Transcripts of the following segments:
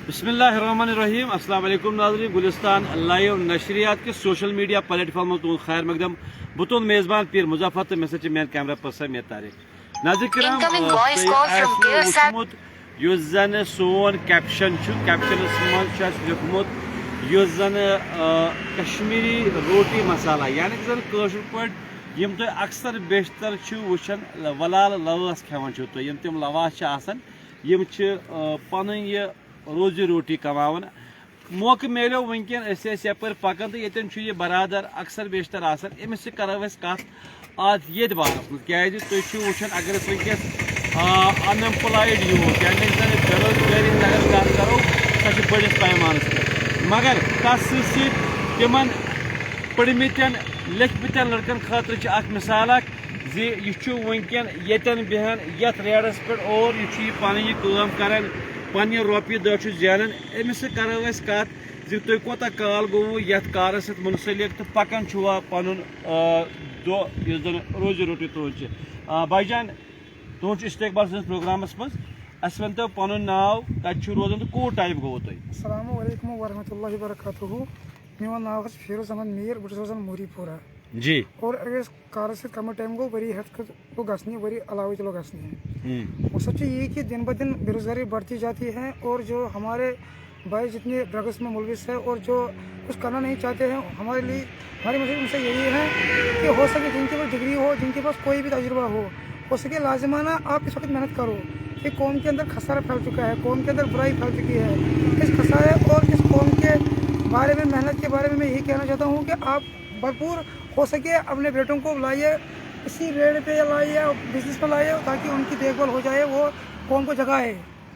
बिस्मिल्लाहिर्रहमानिर्रहीम। अस्सलाम वालेकुम नाज़रीन, गुलिस्तान लाइव नशरियात के सोशल मीडिया प्लेटफॉर्म तो खैर मकदम बुतुन मेज़बान पीर मुजफ्फर तो message man camera person may Tariq नाज़रीन किराम युस जन सोन कैप्शन कैप्शनस मज लिखमुत युस जन कश्मीरी रोटी मसाला यानी कि जन कशर पट यम तो अक्सर बेशतर वुचन वलाल लवास खेवान तो यम तम लवास यम पन यह रोजी रोटी कमावन मौका मिलो वनकन यपर पकान तो ये यह बरादर अक्सर बेशतर अमिस करो कत आज ये बारस मज क्या तुचान अगर वनकस अनएम्प्लॉयड यूथ यानी बेरोजगारी अगर कत करो सो बड़िस पैमानस पे मगर तथ तिमन पढ़मतन लिखमतन लड़कन खतर मिसाल यह वनकन यन बेहान यथ रेडस पे और यह पन काम कर पन्न रोपये दह जानान अमिस करो कत तुम कोता काल गो यथ कारस मुंसलिक तो पकान पन दो रोजी रोटी तुज भाईजान तुज इस्तकबाल स प्रोग्रामस मज अस वन तो पन नाव कत रोजान तो कूट टाइम गो तुम। अस्सलामु अलैकुम वरहमतुल्लाहि वबरकातुहू। मेरा नाम फिरोज अहमद मीर बस मोरीपुरा जी और अगर कार से कम टाइम गो वरी हथ तो गसनी वरी अलावे चलो गसनी है। और सच ये कि दिन ब दिन बेरोजगारी बढ़ती जाती है और जो हमारे भाई जितने ड्रग्स में मुलविस है और जो कुछ करना नहीं चाहते हैं हमारे लिए हमारी मसले उनसे यही है कि हो सके जिनके पास डिग्री हो जिनके पास कोई भी तजुर्बा हो सके लाजिमाना आप इस वक्त मेहनत करो कि कौम के अंदर खसारा फैल चुका है, कौम के अंदर बुराई फैल चुकी है। इस खसारे और इस कौम के बारे में मेहनत के बारे में मैं यही कहना चाहता हूँ कि आप भरपूर हो सके अपने बेटों को लाइए इसी रेट पे लाइए बिजनेस पर लाइए ताकि उनकी देखभाल हो जाए, वो कौम को जगाए।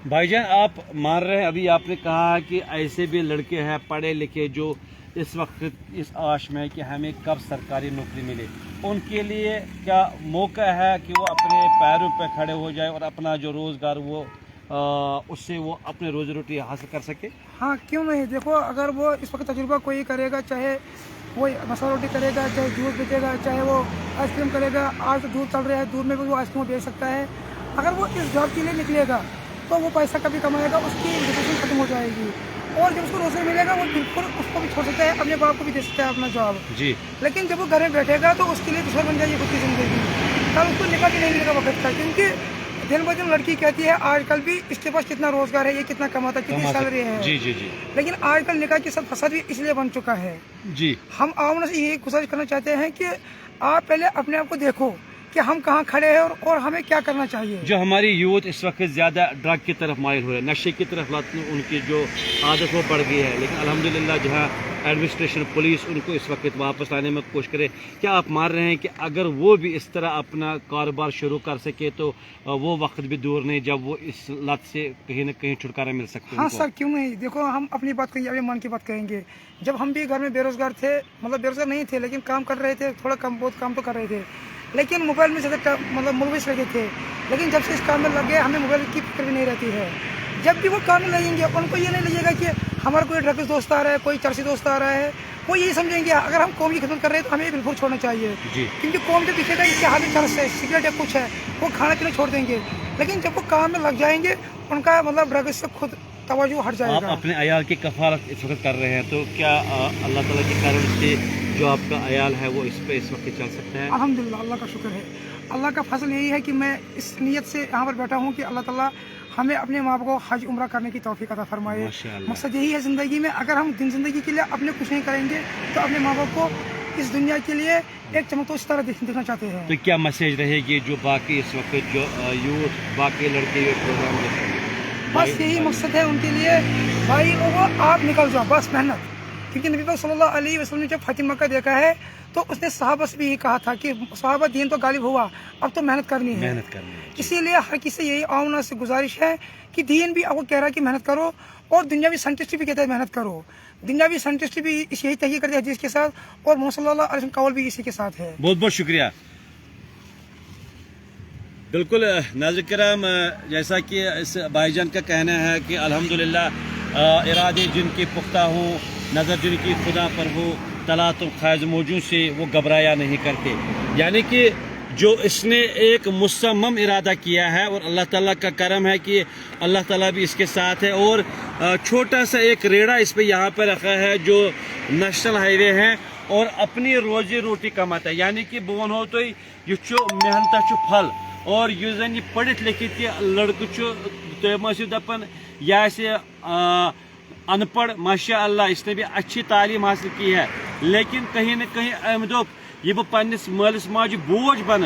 भाईजान आप मान रहे हैं, अभी आपने कहा कि ऐसे भी लड़के हैं पढ़े लिखे जो इस वक्त इस आश में कि हमें कब सरकारी नौकरी मिले, उनके लिए क्या मौका है कि वो अपने पैरों पर खड़े हो जाए और अपना जो रोज़गार वो उससे वो अपने रोजी रोटी हासिल कर सके? हाँ क्यों नहीं। देखो अगर वो इस वक्त तजुर्बा कोई करेगा, चाहे वो मसाला रोटी करेगा, चाहे जूस बेचेगा, चाहे वो आइसक्रीम करेगा, आज तो दूध चल रहा है, दूध में भी वो आइसक्रीम बेच सकता है। अगर वो इस जॉब के लिए निकलेगा तो वो पैसा कभी कमाएगा, उसकी एजुकेशन खत्म हो जाएगी और जब उसको रोजगार मिलेगा वो बिल्कुल उसको भी छोड़ सकता है, अपने बाप को भी दे सकता है अपना जॉब जी। लेकिन जब वो घर में बैठेगा तो उसके लिए दुश्मन बन जाएगी खुद की जिंदगी, कल उसको निकल के नहीं मिलेगा वक्त का। क्योंकि दिन ब दिन लड़की कहती है आजकल भी इसके पास कितना रोजगार है, ये कितना कमाता है, कितनी सैलरी है जी जी जी। लेकिन आजकल निकाह के साथ फसाद भी इसलिए बन चुका है जी। हम आम से यही गुजारिश करना चाहते हैं कि आप पहले अपने आप को देखो कि हम कहाँ खड़े हैं और हमें क्या करना चाहिए। जो हमारी यूथ इस वक्त ज्यादा ड्रग की तरफ माइल हो रहा है, नशे की तरफ उनकी जो आदत वो बढ़ गई है, लेकिन अल्हम्दुलिल्लाह जहाँ एडमिनिस्ट्रेशन पुलिस उनको इस वक्त वापस लाने में कोशिश करे, क्या आप मान रहे हैं कि अगर वो भी इस तरह अपना कारोबार शुरू कर सके तो वो वक्त भी दूर नहीं जब वो इस लत से कहीं न कहीं छुटकारा मिल सकता है? हाँ सर क्यों नहीं। देखो हम अपनी बात कहेंगे, अपने मन की बात कहेंगे। जब हम भी घर में बेरोजगार थे, मतलब बेरोजगार नहीं थे लेकिन काम कर रहे थे, थोड़ा कम बहुत काम तो कर रहे थे, लेकिन मोबाइल में ज़्यादा मतलब मुलविस लगे थे। लेकिन जब से इस काम में लगे हमें मोबाइल की फिक्र भी नहीं रहती है। जब भी वो काम में लगेंगे उनको ये नहीं लगेगा कि हमारा कोई ड्रग्स दोस्त आ रहा है, कोई चर्सी दोस्त आ रहा है, वो यही समझेंगे अगर हम कौम की खिदमत कर रहे हैं तो हमें बिल्कुल छोड़ना चाहिए क्योंकि कौम जो दिखेगा इनके हाथ में चरस है, सिगरेट है, कुछ है, वो खाना पीना छोड़ देंगे। लेकिन जब वो काम में लग जाएंगे उनका मतलब ड्रग्स से खुद तवज्जो हट जाएगा। आप अपने अयाल की कफालत इस वक्त कर रहे हैं तो क्या अल्लाह ताला के कारण से जो आपका अयाल है वो इस पे इस वक्त चल सकता है? अल्हम्दुलिल्लाह अल्लाह का शुक्र है। अल्लाह का फजल यही है कि मैं इस नीयत से यहाँ पर बैठा हूँ कि अल्लाह ताला हमें अपने माँ बाप को हज उम्रा करने की तौफीक अता फरमाए। मकसद यही है ज़िंदगी में, अगर हम दिन ज़िंदगी के लिए अपने कुछ नहीं करेंगे तो अपने माँ बाप को इस दुनिया के लिए एक चमकता सितारा देखना चाहते हैं। तो क्या मैसेज रहेगी जो बाकी इस वक्त जो यूथ बाकी लड़के प्रोग्राम देखेंगे? बस यही मकसद है उनके लिए भाई वो आप निकल जाओ, बस मेहनत। क्योंकि नबी पाक सल्लल्लाहु अलैहि वसल्लम ने जब फतह मक्का देखा है तो उसने सहाबा से भी यही कहा था कि सहाबा दीन तो गालिब हुआ, अब तो मेहनत करनी है। इसीलिए हर किसी यही आमना से गुजारिश है कि दीन भी आपको कह रहा है कि मेहनत करो और दुनियावी साइंटिस्ट भी कहता है मेहनत करो। दुनियावी साइंटिस्ट भी यही तहकीक करते हैं हदीस के साथ और मोहम्मद सल्लल्लाहु अलैहि वसल्लम का कौल भी इसी के साथ है। बहुत बहुत शुक्रिया। بالکل ناظرین کرام، جیسا کہ اس بھائی جان کا کہنا ہے کہ الحمدللہ ارادے جن کے پختہ ہوں، نظر جن کی خدا پر ہو، طلعت و خیز موجوں سے وہ گھبرایا نہیں کرتے. یعنی کہ جو اس نے ایک مصمم ارادہ کیا ہے اور اللہ تعالیٰ کا کرم ہے کہ اللہ تعالیٰ بھی اس کے ساتھ ہے. اور چھوٹا سا ایک ریڑھا اس پہ یہاں پہ رکھا ہے جو نیشنل ہائی وے ہے اور اپنی روزی روٹی کماتا ہے. یعنی کہ بہ ونہو تۄہہِ یہ محنت پھل. اور یہ زن یہ پڑھت لکھت یہ لڑکہ تم دپان یہ آسہ ان پڑھ ماشاء اللہ اس نے بھی اچھی تعلیم حاصل کی ہے، لیکن کہیں نہ کہیں ام دپ یہ بہ پنس مالس ماجہ بوجھ بن،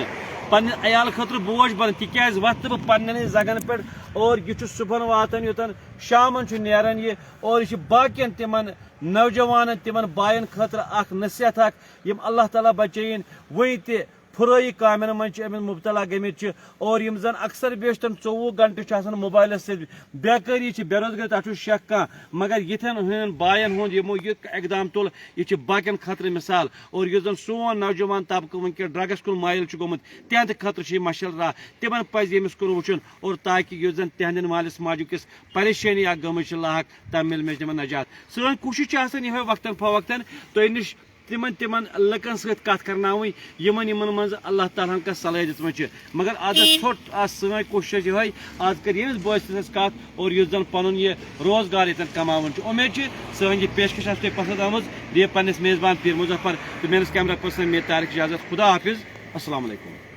پنہ عیال خاطر بوجھ بن، تکیاز وقت بہ پنن زگن پہ اور یہ صبح واتان یوتن شامن نیران یہ. اور یہ باقین تمن نوجوانن تمن بائن خاطر اخ نصیحت اخ یم اللہ تعالیٰ بچین وی تہ پھرائی کامن من مبتلا گمت. اور یم زن اکثر بیشتر 24 گھنٹہ موبائلس سی بیکاری بے روزگاری تک شک کھانا، مگر یتھن ہن بائن ہند یمو یہ اقدام تل یہ باقین خاطر مثال. اور یہ زن سون نوجوان طبقہ ونکہ ڈرگس کن مائل گومت تہند خاطر مشل راہ تمن پز یمس کن وچن. اور تاکہ یہ زن تہندین مالس ماجو کس پریشانی اخ گمچ لاحق تم مل تمن نجات. سن کوشش یہ وقتاً فوقتاً تہ نش تمن لکن ست کت کرناوی یمن من اللہ تعالیٰ کا صلاحیت من. مگر آج ژھوٹ سن کوشش یہ آج کر یمس بٲژ سٕنٛز کت اور اس زن پن یہ روزگار یتن کماون. امید سن یہ پیشکش تہ پسند آمز. یہ پنس میزبان پیر مظفر تو میرے کیمرہ پرسن میر طارق اجازت. خدا حافظ. السلام علیکم.